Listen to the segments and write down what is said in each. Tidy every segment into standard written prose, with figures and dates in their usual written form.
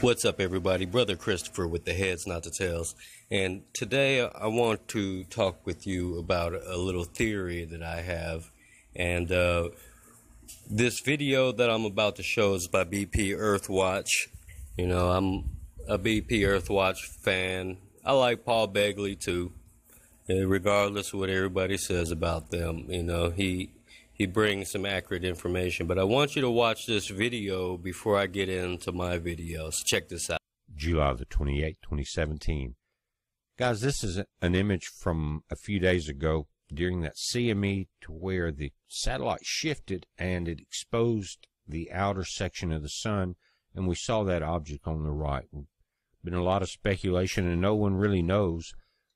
What's up, everybody? Brother Christopher with the Heads Not the Tails, and today I want to talk with you about a little theory that I have. And this video that I'm about to show is by BP Earthwatch. You know, I'm a BP Earthwatch fan. I like Paul Begley too, regardless of what everybody says about them. You know, he brings some accurate information. But I want you to watch this video before I get into my videos. Check this out. July the 28th, 2017. Guys, this is an image from a few days ago during that CME, to where the satellite shifted and it exposed the outer section of the sun, and we saw that object on the right. Been a lot of speculation, and no one really knows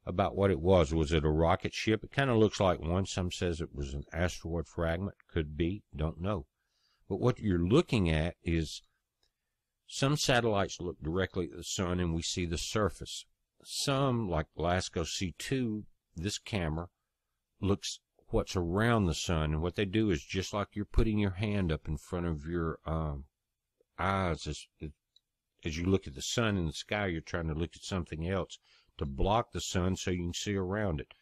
about what it was. Was it a rocket ship? It kind of looks like one. Some says it was an asteroid fragment. Could be. Don't know. But what you're looking at is some satellites look directly at the sun and we see the surface. Some, like LASCO C2, this camera, looks what's around the sun. And what they do is just like you're putting your hand up in front of your eyes as you look at the sun in the sky, you're trying to look at something else to block the sun so you can see around it.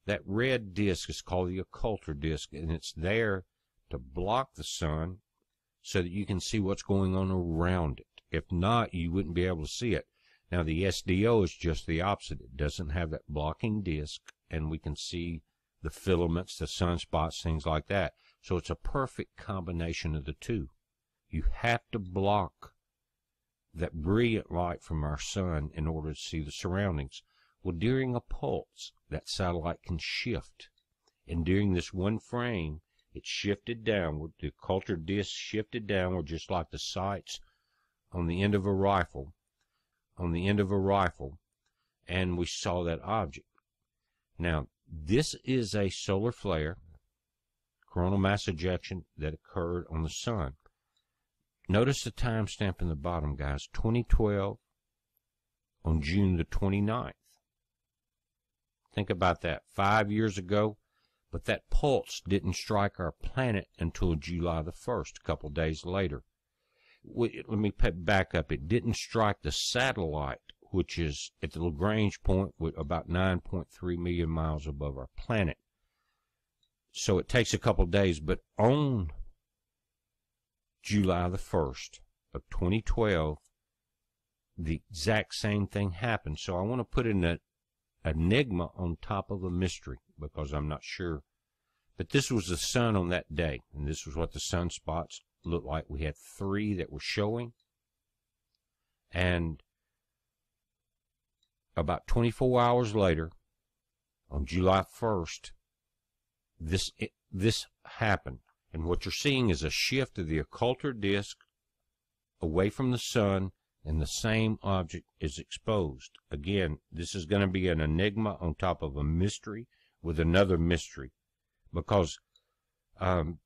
That red disk is called the occulter disk, and it's there to block the sun so that you can see what's going on around it. If not, you wouldn't be able to see it. Now, the SDO is just the opposite. It doesn't have that blocking disk, and we can see the filaments, the sunspots, things like that. So it's a perfect combination of the two. You have to block that brilliant light from our sun in order to see the surroundings. Well, during a pulse, that satellite can shift. And during this one frame, it shifted downward. The occulter disk shifted downward, just like the sights on the end of a rifle. And we saw that object. Now, this is a solar flare, coronal mass ejection, that occurred on the sun. Notice the timestamp in the bottom, guys. 2012 on June the 29th. Think about that. 5 years ago. But that pulse didn't strike our planet until July the 1st, a couple days later. Let me back up. It didn't strike the satellite, which is at the Lagrange point, with about 9.3 million miles above our planet. So it takes a couple days, but on July the 1st of 2012, the exact same thing happened. So I want to put an enigma on top of a mystery, because I'm not sure. But this was the sun on that day, and this was what the sunspots looked like. We had 3 that were showing, and about 24 hours later, on July 1st, this happened. And what you're seeing is a shift of the occulter disk away from the sun, and the same object is exposed. Again, this is going to be an enigma on top of a mystery with another mystery, because the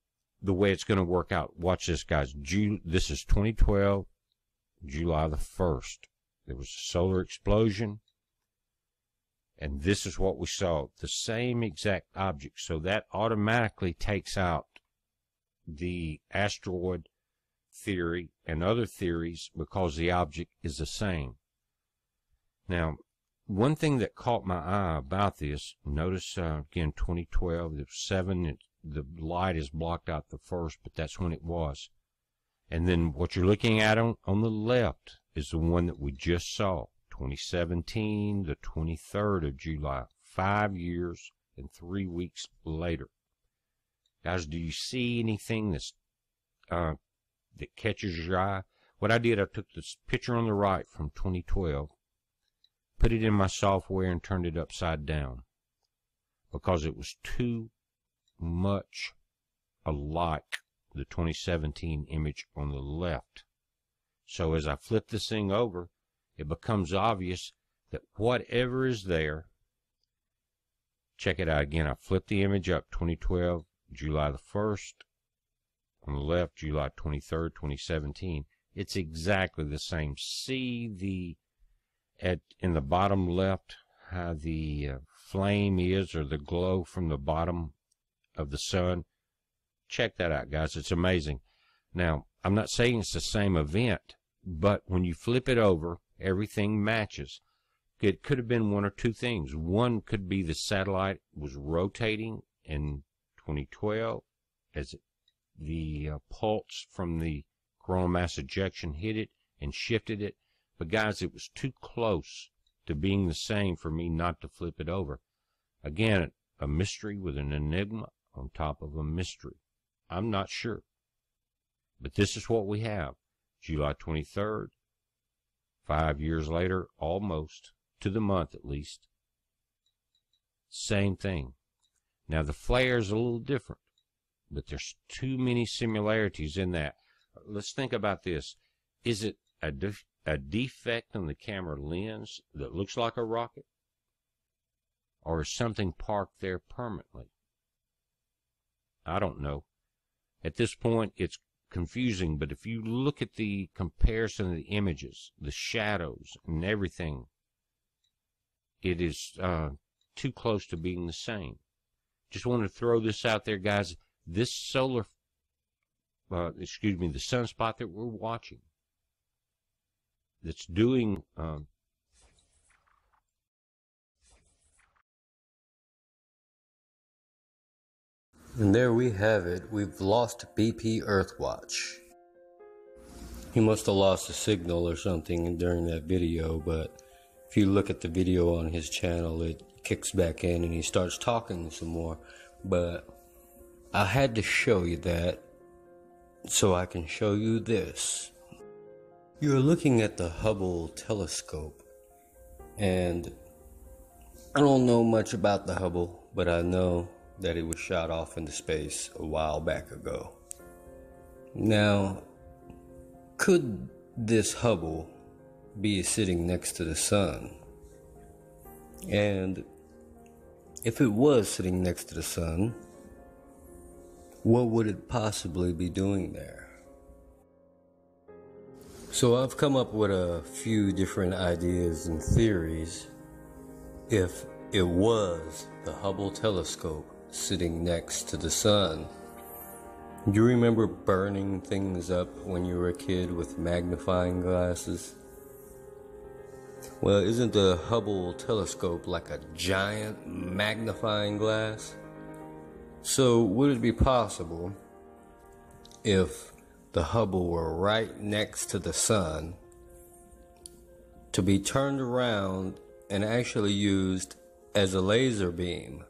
way it's going to work out. Watch this, guys. This is 2012, July the 1st. There was a solar explosion, and this is what we saw. The same exact object. So that automatically takes out the asteroid theory and other theories, because the object is the same. Now, one thing that caught my eye about this, notice again 2012, there's 7, the light is blocked out the 1st, but that's when it was. And then what you're looking at on the left is the one that we just saw, 2017, the 23rd of July, 5 years and 3 weeks later. Guys, do you see anything that's that catches your eye? What I did, I took this picture on the right from 2012, put it in my software, and turned it upside down, because it was too much alike the 2017 image on the left. So as I flipped this thing over, it becomes obvious that whatever is there, check it out again. I flipped the image up, 2012, July the 1st. On the left, July 23rd, 2017. It's exactly the same. See in the bottom left how the flame is, or the glow from the bottom of the sun. Check that out, guys. It's amazing. Now, I'm not saying it's the same event, but when you flip it over, everything matches. It could have been one or two things. One could be the satellite was rotating in 2012 as the pulse from the coronal mass ejection hit it and shifted it. But guys, it was too close to being the same for me not to flip it over. Again, a mystery with an enigma on top of a mystery. I'm not sure. But this is what we have. July 23rd, 5 years later, almost, to the month at least. Same thing. Now the flare is a little different, but there's too many similarities in that. Let's think about this. Is it a defect in the camera lens that looks like a rocket? Or is something parked there permanently? I don't know. At this point, it's confusing, but if you look at the comparison of the images, the shadows and everything, it is too close to being the same. Just wanted to throw this out there, guys. This the sunspot that we're watching, that's doing And there we have it. We've lost BP Earthwatch. He must have lost a signal or something during that video, but if you look at the video on his channel, it kicks back in and he starts talking some more. But I had to show you that so I can show you this. You're looking at the Hubble telescope, and I don't know much about the Hubble, but I know that it was shot off into space a while back ago. Now, could this Hubble be sitting next to the sun? And if it was sitting next to the sun, what would it possibly be doing there? So I've come up with a few different ideas and theories if it was the Hubble telescope sitting next to the sun. Do you remember burning things up when you were a kid with magnifying glasses? Well, isn't the Hubble telescope like a giant magnifying glass? So would it be possible if the Hubble were right next to the sun to be turned around and actually used as a laser beam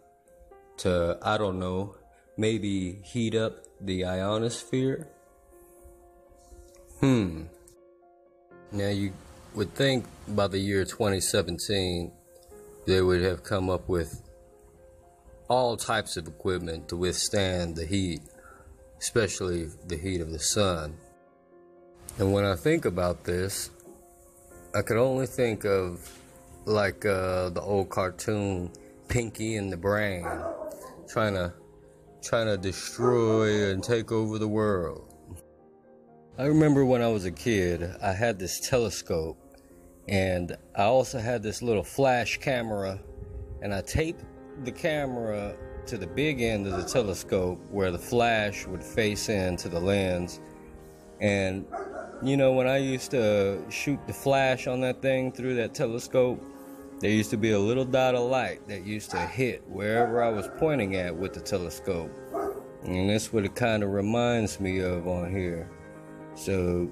to, I don't know, maybe heat up the ionosphere? Now you would think by the year 2017 they would have come up with all types of equipment to withstand the heat, especially the heat of the sun. And when I think about this, I could only think of like the old cartoon Pinky and the Brain, trying to destroy and take over the world. I remember when I was a kid, I had this telescope, and I also had this little flash camera, and I taped the camera to the big end of the telescope where the flash would face into the lens. And you know, when I used to shoot the flash on that thing through that telescope, there used to be a little dot of light that used to hit wherever I was pointing at with the telescope. And that's what it kind of reminds me of on here. So,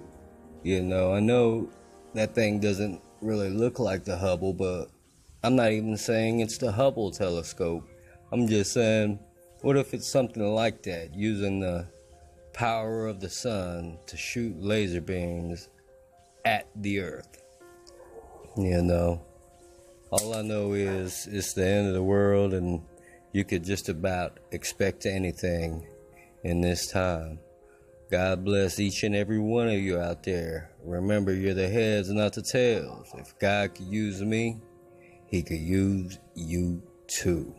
you know, I know that thing doesn't really look like the Hubble, but I'm not even saying it's the Hubble telescope. I'm just saying, what if it's something like that, using the power of the sun to shoot laser beams at the Earth? You know, all I know is it's the end of the world, and you could just about expect anything in this time. God bless each and every one of you out there. Remember, you're the heads, not the tails. If God could use me, He could use you too.